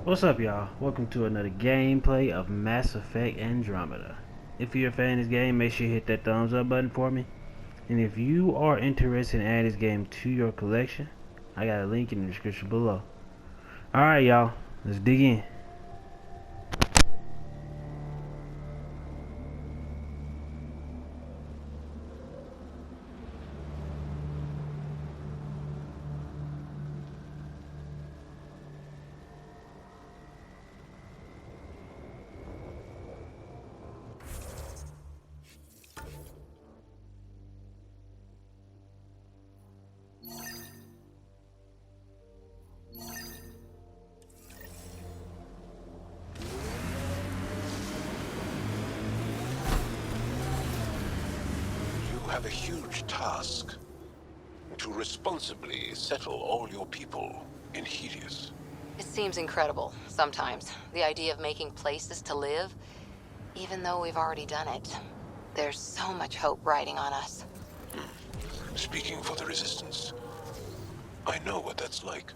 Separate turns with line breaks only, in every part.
What's up, y'all? Welcome to another gameplay of Mass Effect Andromeda. If you're a fan of this game, make sure you hit that thumbs up button for me. And if you are interested in adding this game to your collection, I got a link in the description below. Alright, y'all, let's dig in.
You have a huge task to responsibly settle all your people in Helios.
It seems incredible, sometimes, the idea of making places to live, even though we've already done it. There's so much hope riding on us.
Speaking for the Resistance, I know what that's like.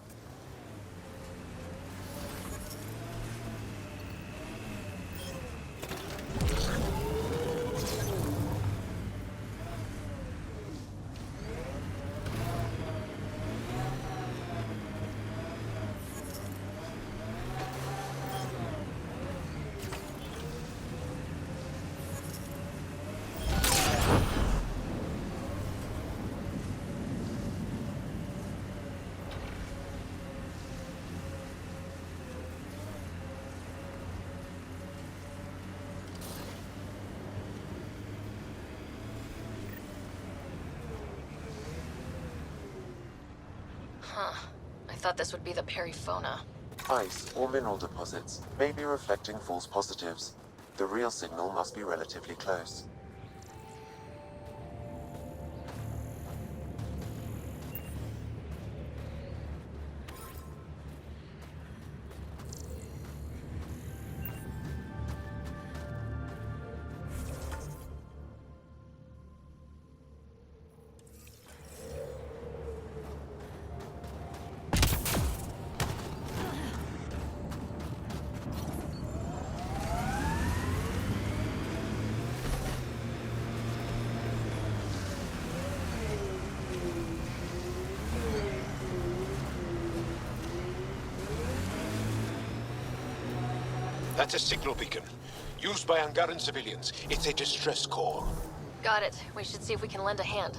Huh. I thought this would be the periphona.
Ice or mineral deposits may be reflecting false positives. The real signal must be relatively close.
That's a signal beacon, used by Angaran civilians. It's a distress call.
Got it. We should see if we can lend a hand.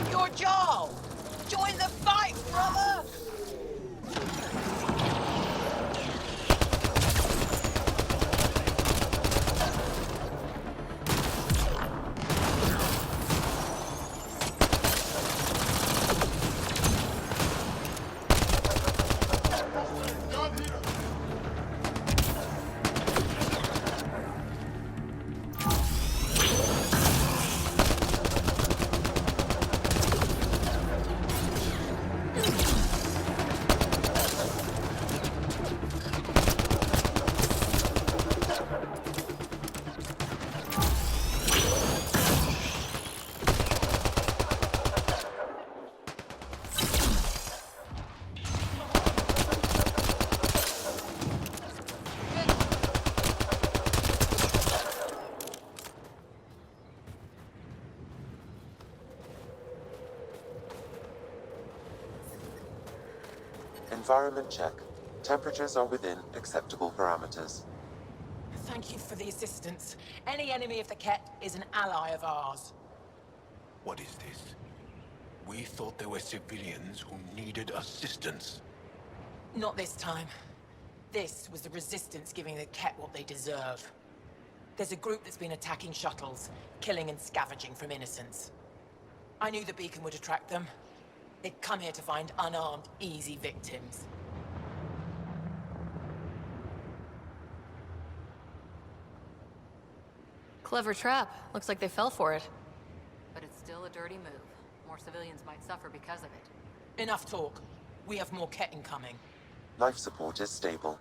Your job! Join the fight, brother!
Environment check. Temperatures are within acceptable parameters.
Thank you for the assistance. Any enemy of the Ket is an ally of ours.
What is this? We thought there were civilians who needed assistance.
Not this time. This was the Resistance giving the Ket what they deserve. There's a group that's been attacking shuttles, killing and scavenging from innocents. I knew the beacon would attract them. They'd come here to find unarmed, easy victims.
Clever trap. Looks like they fell for it. But it's still a dirty move. More civilians might suffer because of it.
Enough talk. We have more Ket incoming.
Life support is stable.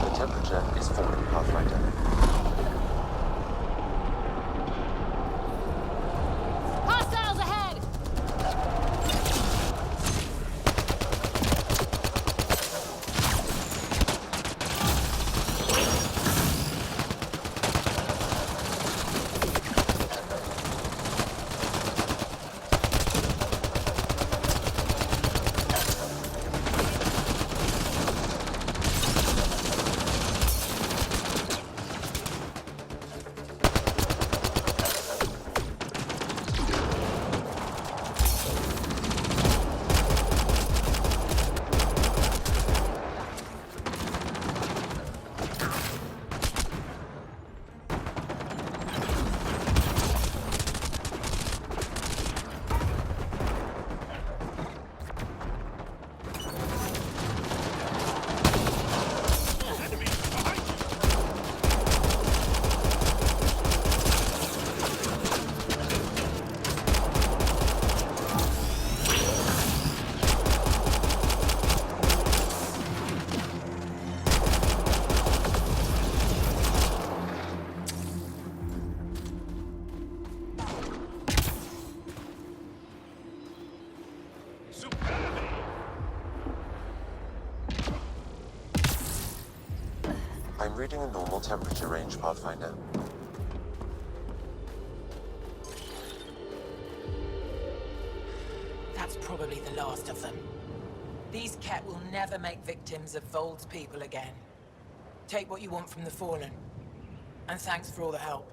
The temperature is falling, Pathfinder. reading a normal temperature range, Pathfinder.
That's probably the last of them. These Ket will never make victims of Voeld's people again. Take what you want from the Fallen. And thanks for all the help.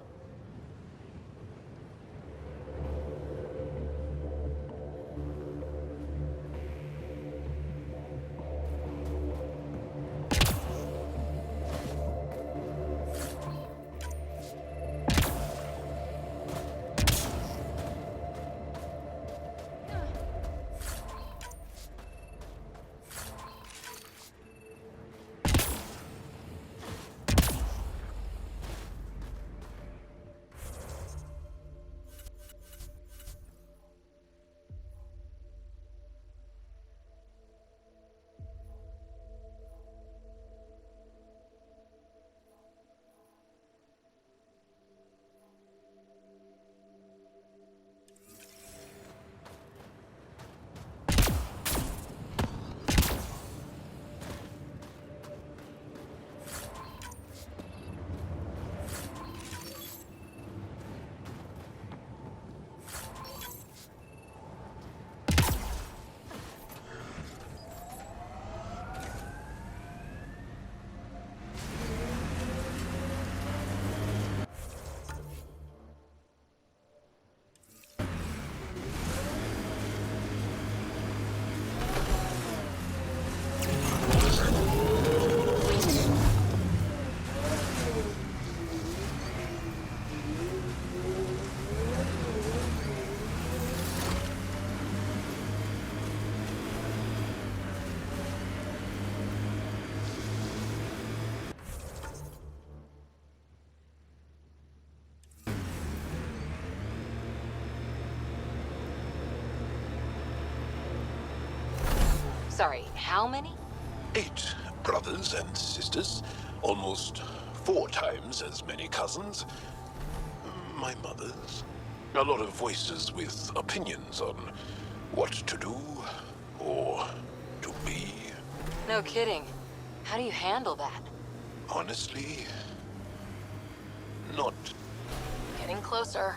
Sorry, how many?
8 brothers and sisters, almost 4 times as many cousins. My mother's. A lot of voices with opinions on what to do or to be.
No kidding. How do you handle that?
Honestly, not.
Getting closer.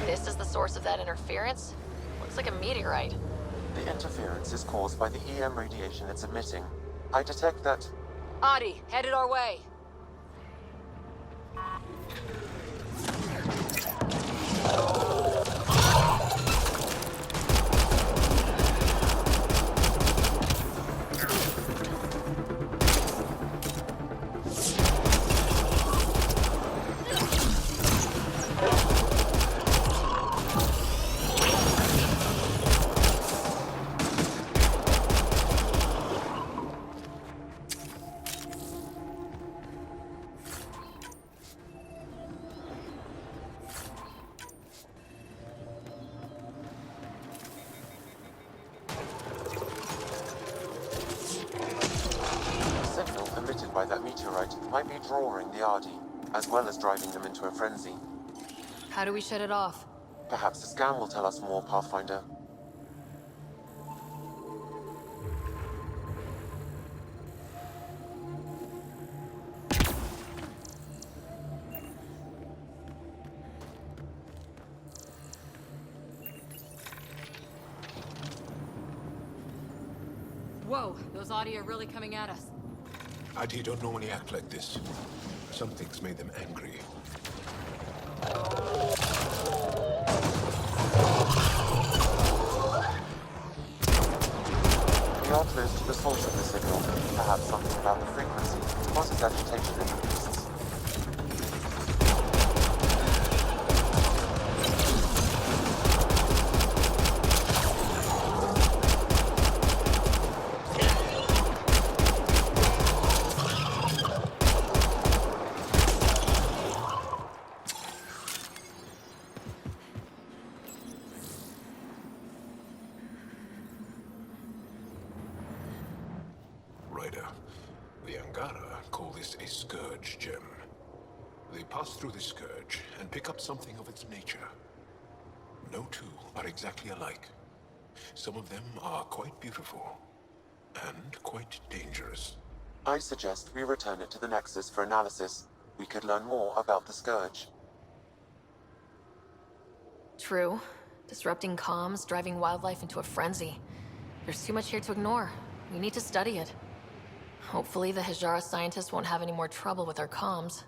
This is the source of that interference? Looks like a meteorite.
The interference is caused by the EM radiation it's emitting. I detect that...
Adi, headed our way.
by that meteorite might be drawing the Ardi, as well as driving them into a frenzy.
How do we shut it off?
Perhaps the scan will tell us more, Pathfinder.
Whoa, those Audi are really coming at us.
Adi don't normally act like this. Something's made them angry.
We are close to the source of the signal. Perhaps something about the frequency causes agitation in the beasts.
Agara call this a scourge gem. They pass through the scourge and pick up something of its nature. No two are exactly alike. Some of them are quite beautiful, and quite dangerous.
I suggest we return it to the Nexus for analysis. We could learn more about the Scourge.
True. Disrupting comms, driving wildlife into a frenzy. There's too much here to ignore. We need to study it. Hopefully the Hijara scientists won't have any more trouble with our comms.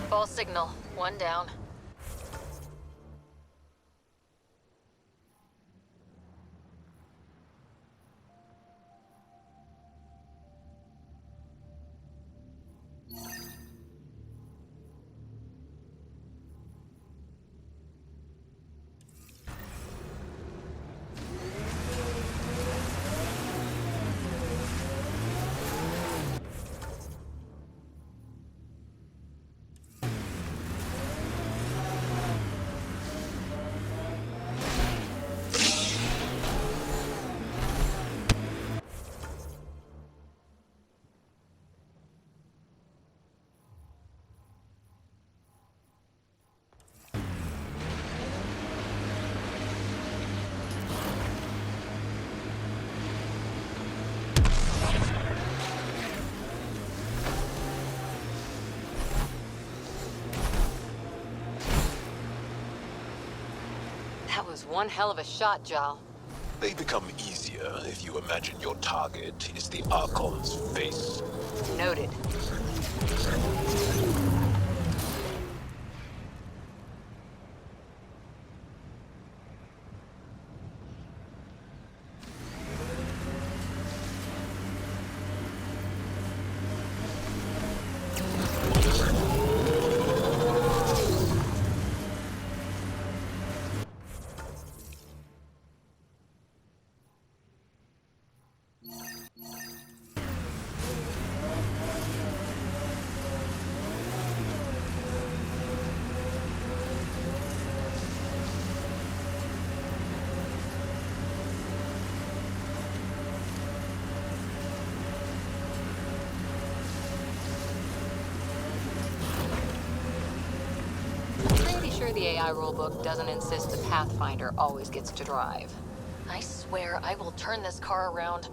False signal. One down.
That was one hell of a shot, Jal.
They become easier if you imagine your target is the Archon's face.
Noted. Sure the AI rulebook doesn't insist the Pathfinder always gets to drive.
I swear I will turn this car around.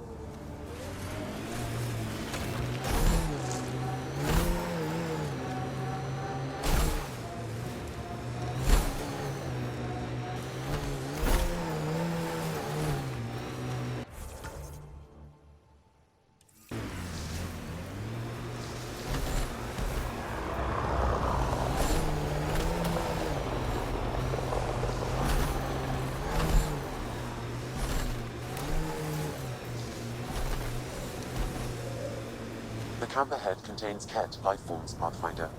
The camp ahead contains Ket life forms, Pathfinder.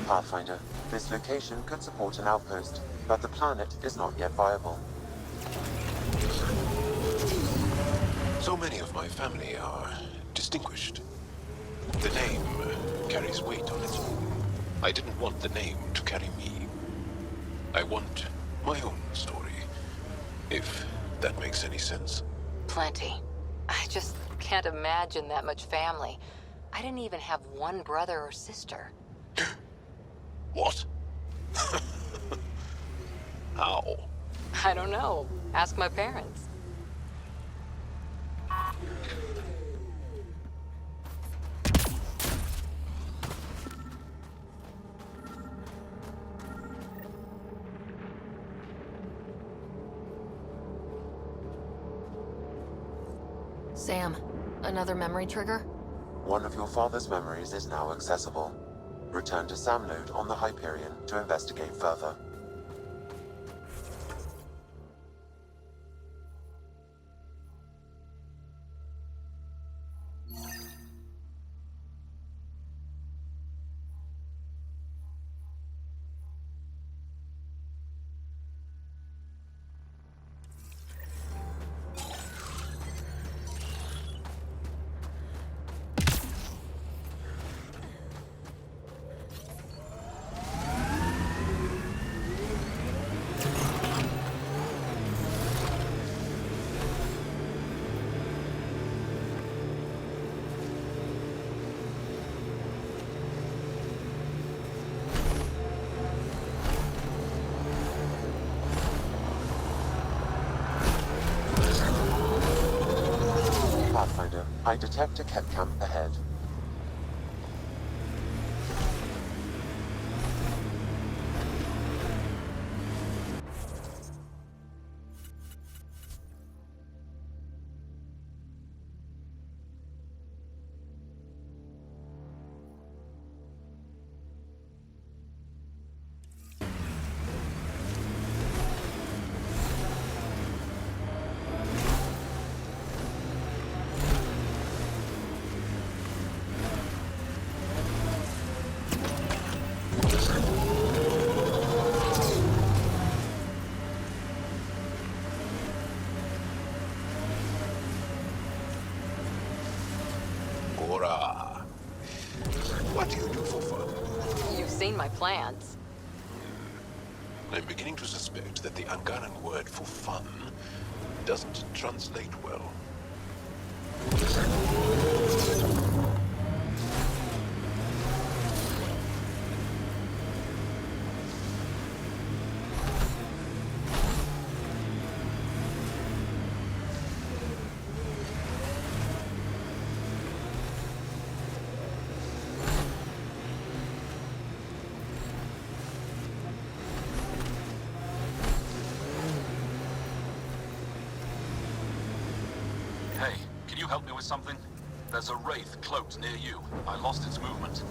Pathfinder, this location could support an outpost, but the planet is not yet viable.
So many of my family are distinguished. The name carries weight on its own. I didn't want the name to carry me. I want my own story, if that makes any sense.
Plenty. I just can't imagine that much family. I didn't even have one brother or sister.
What? How?
I don't know. Ask my parents.
Sam, another memory trigger?
One of your father's memories is now accessible. Return to Sam node on the Hyperion to investigate further. Pathfinder, I detect a Ket camp ahead.
Ora. What do you do for fun?
You've seen my plans.
I'm beginning to suspect that the Angaran word for fun doesn't translate well.
Hey, can you help me with something? There's a wraith cloaked near you. I lost its movement.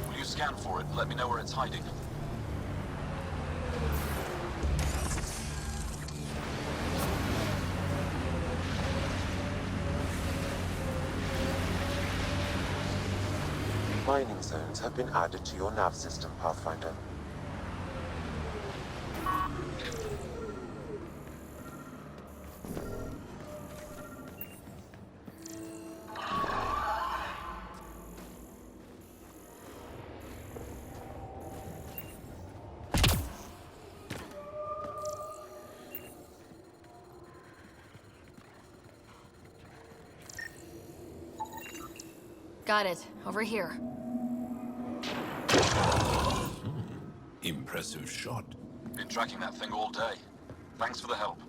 Will you scan for it and let me know where it's hiding?
Mining zones have been added to your nav system, Pathfinder.
Got it. Over here.
Impressive shot.
Been tracking that thing all day. Thanks for the help.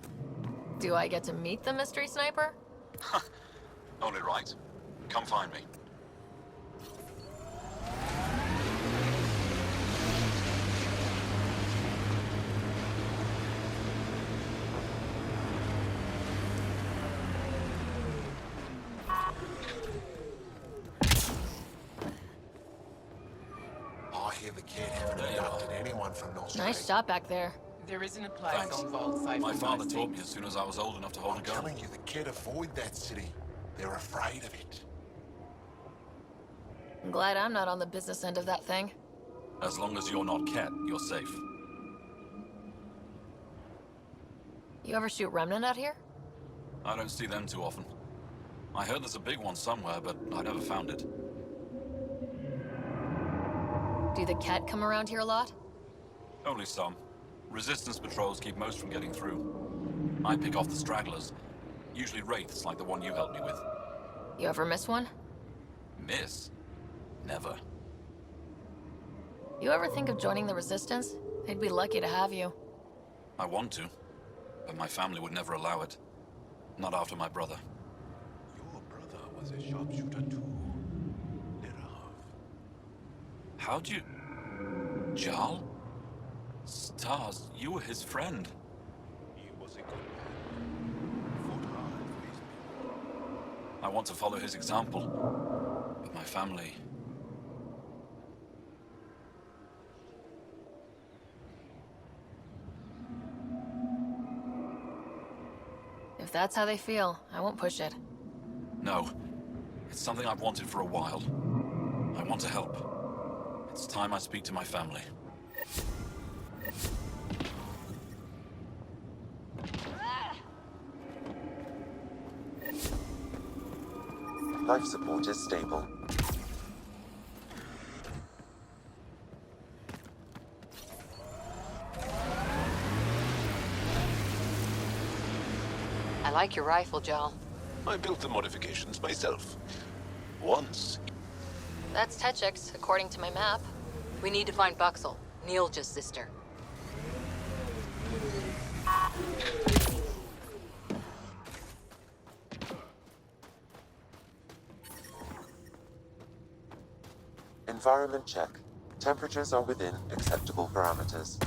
Do I get to meet the mystery sniper?
Only right. Come find me.
I hear the kid haven't abducted anyone from North
Nice shot back there.
There isn't a place
Thanks.
on Voeld safe
My
from
father
my
taught me
seat.
as soon as I was old enough to hold
I'm
a gun.
telling you, the kid avoid that city. They're afraid of it.
I'm glad I'm not on the business end of that thing.
As long as you're not Ket, you're safe.
You ever shoot Remnant out here?
I don't see them too often. I heard there's a big one somewhere, but I never found it.
Do the Ket come around here a lot?
Only some. Resistance patrols keep most from getting through. I pick off the stragglers. Usually wraiths like the one you helped me with.
You ever miss one?
Miss? Never.
You ever think of joining the Resistance? They'd be lucky to have you.
I want to, but my family would never allow it. Not after my brother.
Your brother was a sharpshooter too. Thereof.
How'd you... Jarl? Stars, you were his friend.
He was a good man. Fought hard for his people.
I want to follow his example, but my family...
If that's how they feel, I won't push it.
No. It's something I've wanted for a while. I want to help. It's time I speak to my family.
Life support is stable.
I like your rifle, Joel.
I built the modifications myself. Once.
That's Techix, according to my map.
We need to find Buxel, Neil's sister.
Environment check. Temperatures are within acceptable parameters.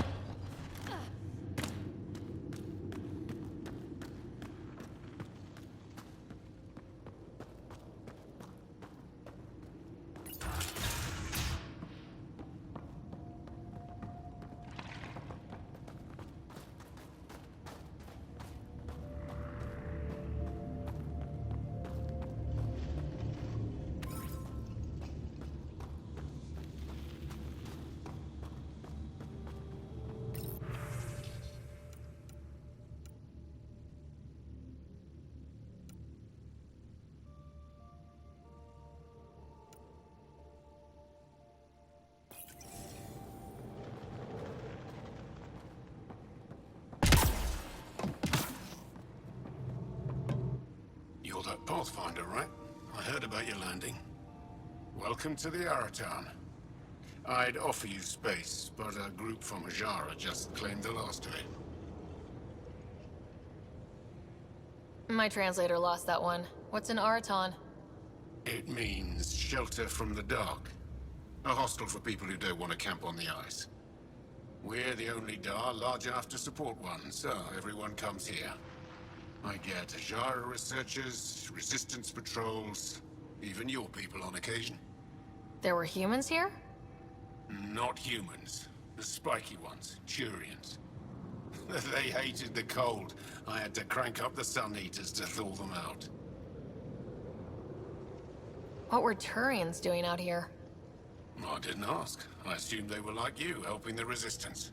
You're that Pathfinder, right? I heard about your landing. Welcome to the Aratown. I'd offer you space, but a group from Ajara just claimed the last of it.
My translator lost that one. What's an Araton?
It means shelter from the dark. A hostel for people who don't want to camp on the ice. We're the only Dar large enough to support one, so everyone comes here. I get Ajara researchers, resistance patrols, even your people on occasion.
There were humans here?
Not humans. The spiky ones, Turians. They hated the cold. I had to crank up the sun heaters to thaw them out.
What were Turians doing out here?
I didn't ask. I assumed they were like you, helping the resistance.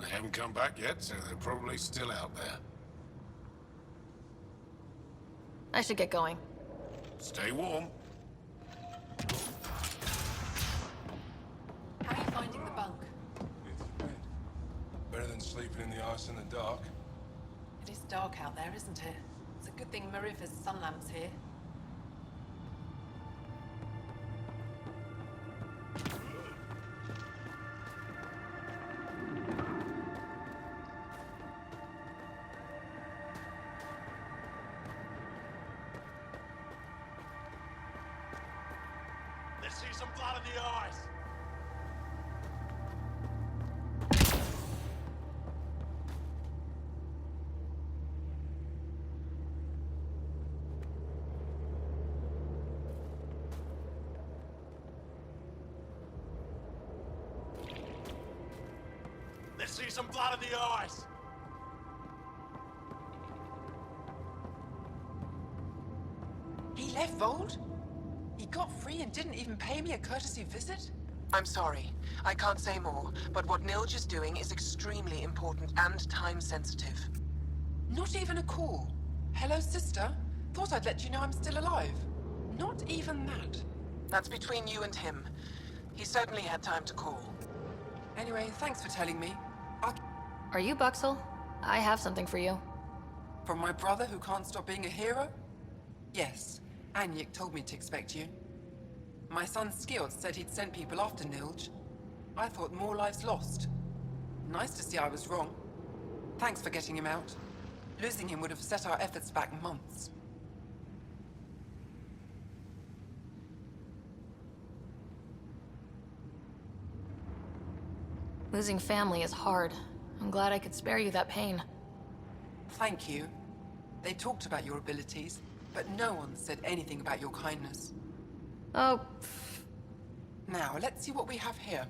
They haven't come back yet, so they're probably still out there.
I should get going.
Stay warm.
How are you finding the bunk?
It's red. Better than sleeping in the ice in the dark.
It is dark out there, isn't it? It's a good thing Marifa's sun lamp's here.
Let's see some blood in the eyes. Let's see some blood in the eyes.
He left Voeld? He got free and didn't even pay me a courtesy visit?
I'm sorry. I can't say more, but what Nilj is doing is extremely important and time-sensitive.
Not even a call. Hello, sister. Thought I'd let you know I'm still alive. Not even that.
That's between you and him. He certainly had time to call.
Anyway, thanks for telling me.
Are you Buxel? I have something for you.
From my brother who can't stop being a hero? Yes, Anyek told me to expect you. My son Skjord said he'd send people after Nilj. I thought more lives lost. Nice to see I was wrong. Thanks for getting him out. Losing him would have set our efforts back months.
Losing family is hard. I'm glad I could spare you that pain.
Thank you. They talked about your abilities, but no one said anything about your kindness.
Oh,
Now, let's see what we have here.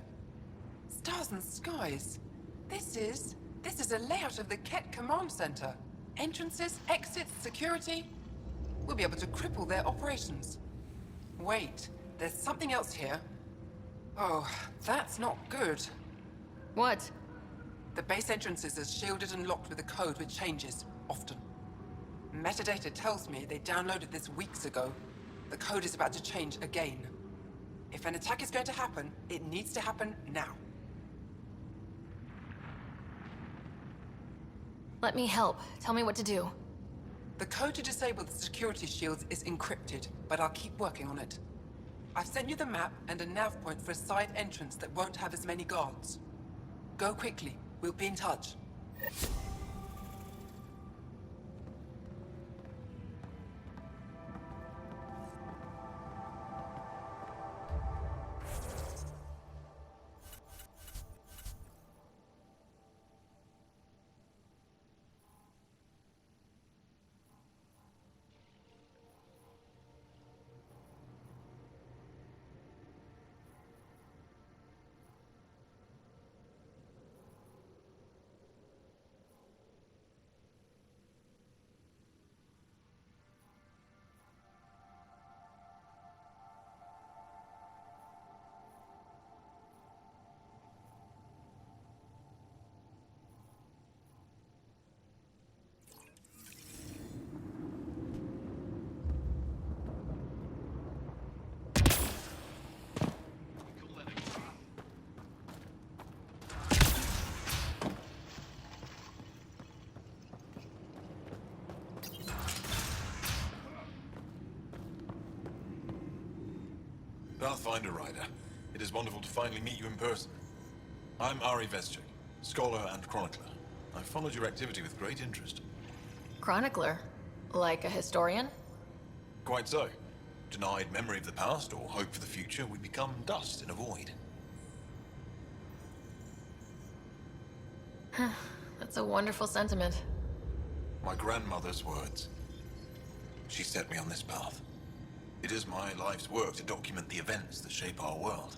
Stars and skies. This is a layout of the Ket Command Center. Entrances, exits, security. We'll be able to cripple their operations. Wait, there's something else here. Oh, that's not good.
what?
The base entrances are shielded and locked with a code which changes, often. Metadata tells me they downloaded this weeks ago. The code is about to change again. If an attack is going to happen, it needs to happen now.
Let me help. Tell me what to do.
The code to disable the security shields is encrypted, but I'll keep working on it. I've sent you the map and a nav point for a side entrance that won't have as many guards. Go quickly. We'll be in touch.
Pathfinder Rider, it is wonderful to finally meet you in person. I'm Ari Vestchik, scholar and chronicler. I've followed your activity with great interest.
Chronicler? Like a historian?
Quite so. Denied memory of the past or hope for the future, we become dust in a void.
That's a wonderful sentiment.
My grandmother's words. She set me on this path. It is my life's work to document the events that shape our world.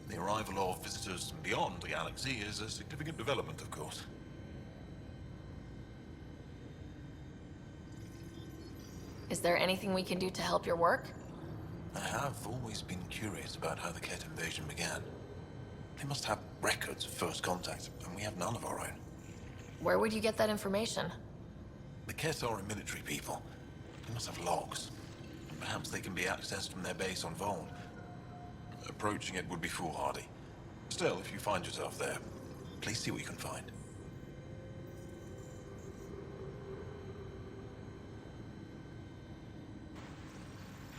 The arrival of visitors from beyond the galaxy is a significant development, of course.
Is there anything we can do to help your work?
I have always been curious about how the Ket invasion began. They must have records of first contact, and we have none of our own.
Where would you get that information?
The Ket are a military people. They must have logs. And perhaps they can be accessed from their base on Voeld. Approaching it would be foolhardy. Still, if you find yourself there, please see what you can find.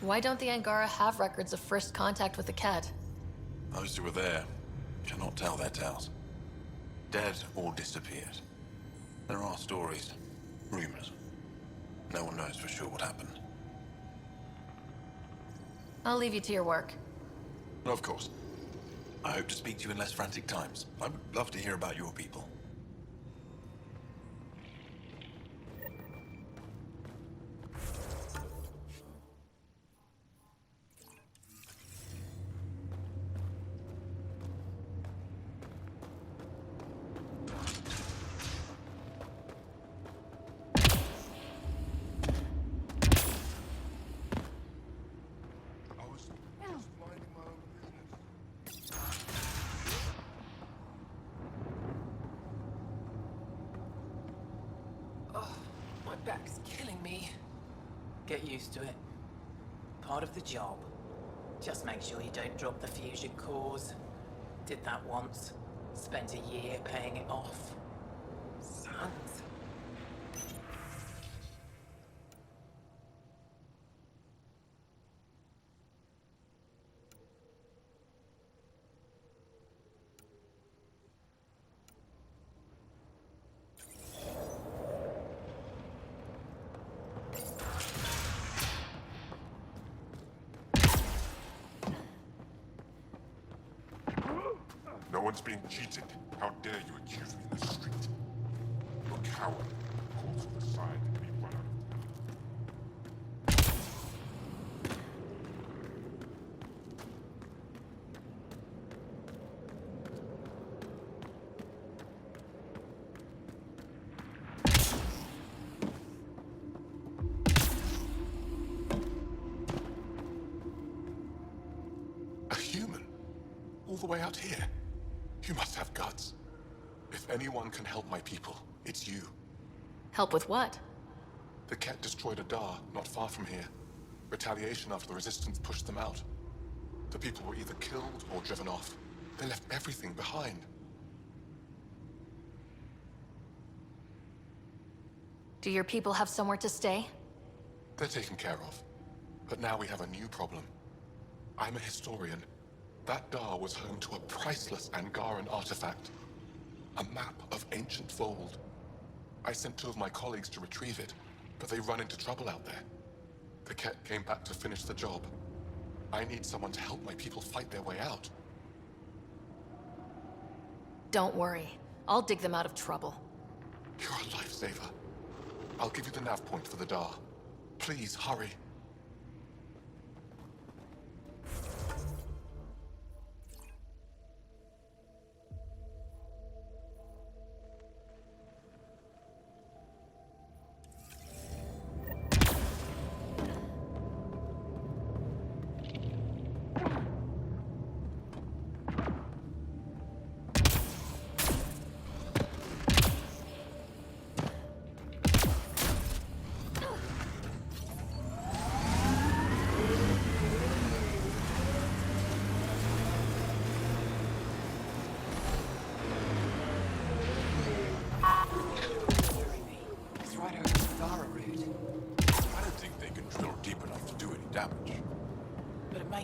Why don't the Angara have records of first contact with the Ket?
Those who were there cannot tell their tales. Dead or disappeared. There are stories, rumors. No one knows for sure what happened.
I'll leave you to your work.
Of course. I hope to speak to you in less frantic times. I would love to hear about your people.
Back's killing me. Get used to it. Part of the job. Just make sure you don't drop the fusion cores. Did that once. Spent a year paying it off.
buttons.
No one's being cheated. How dare you accuse me in the street? You're a coward. Calls for the side to be run out. A human? All the way out here? You must have guts. If anyone can help my people, it's you.
Help with what?
The Ket destroyed a Dar not far from here. Retaliation after the Resistance pushed them out. The people were either killed or driven off. They left everything behind.
Do your people have somewhere to stay?
They're taken care of. But now we have a new problem. I'm a historian. That Dar was home to a priceless Angaran artifact. A map of ancient Voeld. I sent 2 of my colleagues to retrieve it, but they run into trouble out there. The Ket came back to finish the job. I need someone to help my people fight their way out.
Don't worry. I'll dig them out of trouble.
You're a lifesaver. I'll give you the nav point for the Dar. Please, hurry.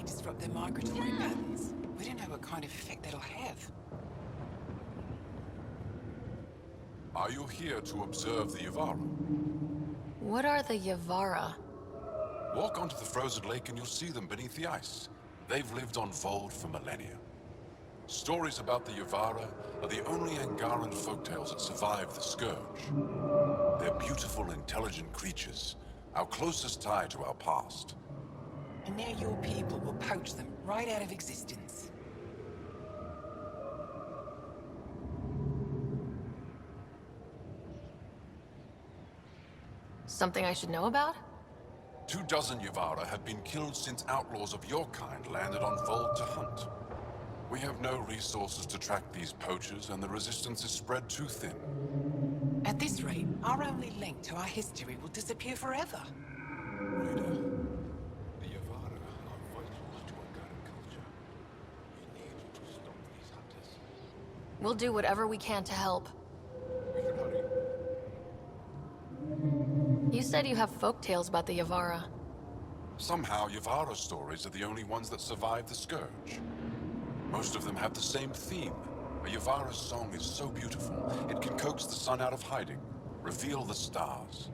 Disrupt their migratory patterns. We don't know what kind of effect that'll have.
Are you here to observe the Yavara?
What are the Yavara?
Walk onto the frozen lake and you'll see them beneath the ice. They've lived on Voeld for millennia. Stories about the Yavara are the only Angaran folktales that survive the Scourge. They're beautiful, intelligent creatures, our closest tie to our past.
And now your people will poach them right out of existence.
Something I should know about?
24 Yavara have been killed since outlaws of your kind landed on Voeld to hunt. We have no resources to track these poachers, and the resistance is spread too thin.
At this rate, our only link to our history will disappear forever.
Rita, the Yavara are vital to Angaran culture. We need to stop these hunters.
We'll do whatever we can to help.
We should hurry.
You said you have folktales about the Yavara.
Somehow, Yavara stories are the only ones that survive the Scourge. Most of them have the same theme. A Yavara's song is so beautiful, it can coax the sun out of hiding, reveal the stars.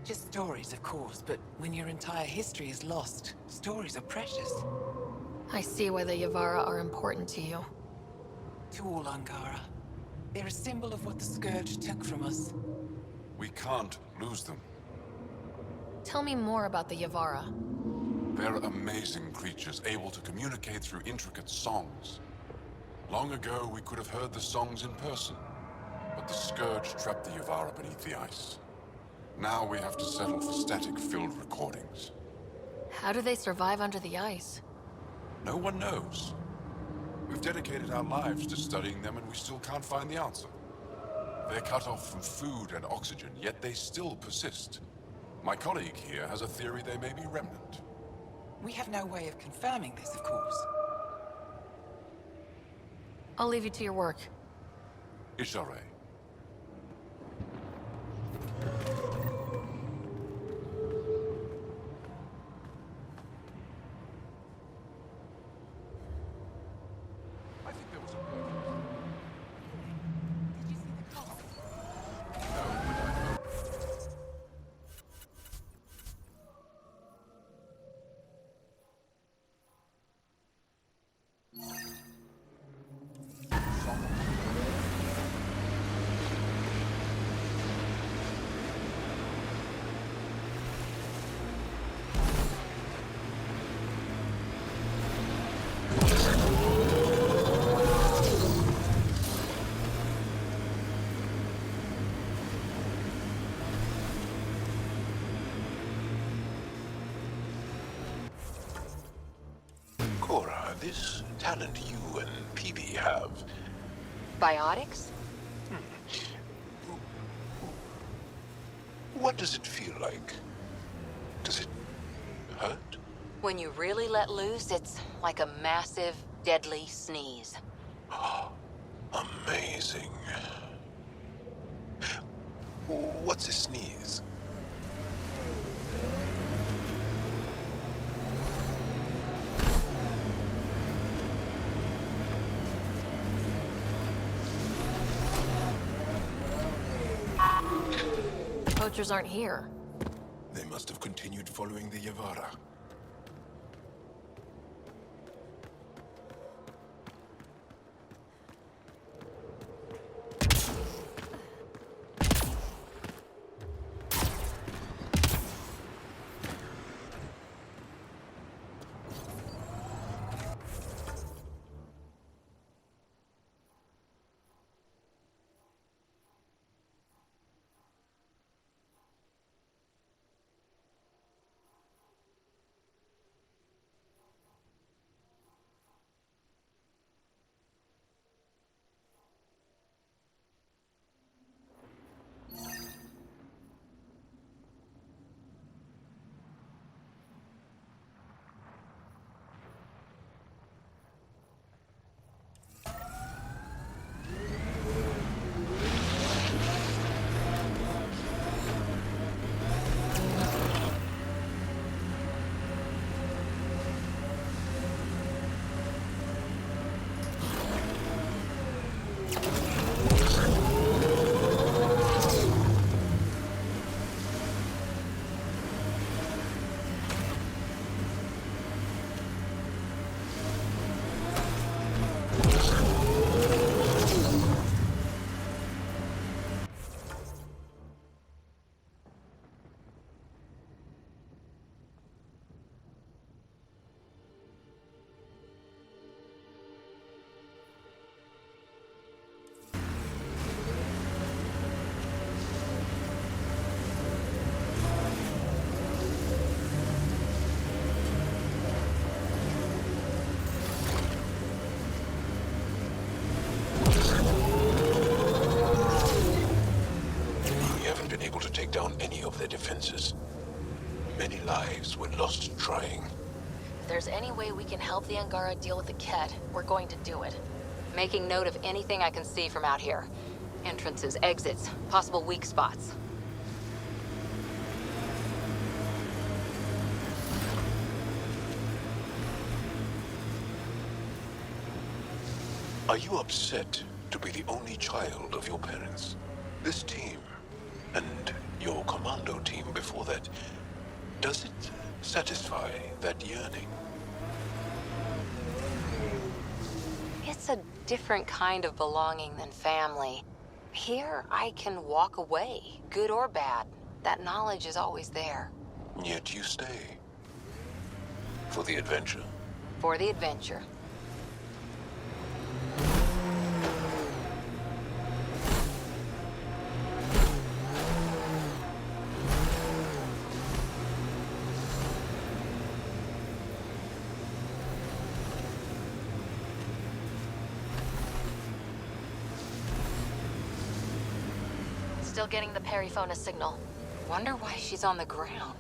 Just stories, of course, but when your entire history is lost, stories are precious.
I see why the Yavara are important to you.
To all Angara. They're a symbol of what the Scourge took from us.
We can't lose them.
Tell me more about the Yavara.
They're amazing creatures, able to communicate through intricate songs. Long ago, we could have heard the songs in person, but the Scourge trapped the Yavara beneath the ice. Now we have to settle for static-filled recordings.
How do they survive under the ice?
No one knows. We've dedicated our lives to studying them, and we still can't find the answer. They're cut off from food and oxygen, yet they still persist. My colleague here has a theory they may be remnant.
We have no way of confirming this, of course.
I'll leave you to your work.
Ishare. Yavara, this talent you and PB have.
Biotics?
What does it feel like? Does it hurt?
When you really let loose, it's like a massive, deadly sneeze.
Amazing. What's a sneeze?
Poachers aren't here.
They must have continued following the Yavara.
Their defenses. Many lives were lost trying.
If there's any way we can help the Angara deal with the Ket, we're going to do it.
Making note of anything I can see from out here. Entrances, exits, possible weak spots.
Are you upset to be the only child of your parents? This team, and your commando team before that, does it satisfy that yearning?
It's a different kind of belonging than family. Here, I can walk away, good or bad. That knowledge is always there.
Yet you stay. For the adventure?
For the adventure.
Still getting the periphonus signal.
Wonder why she's on the ground.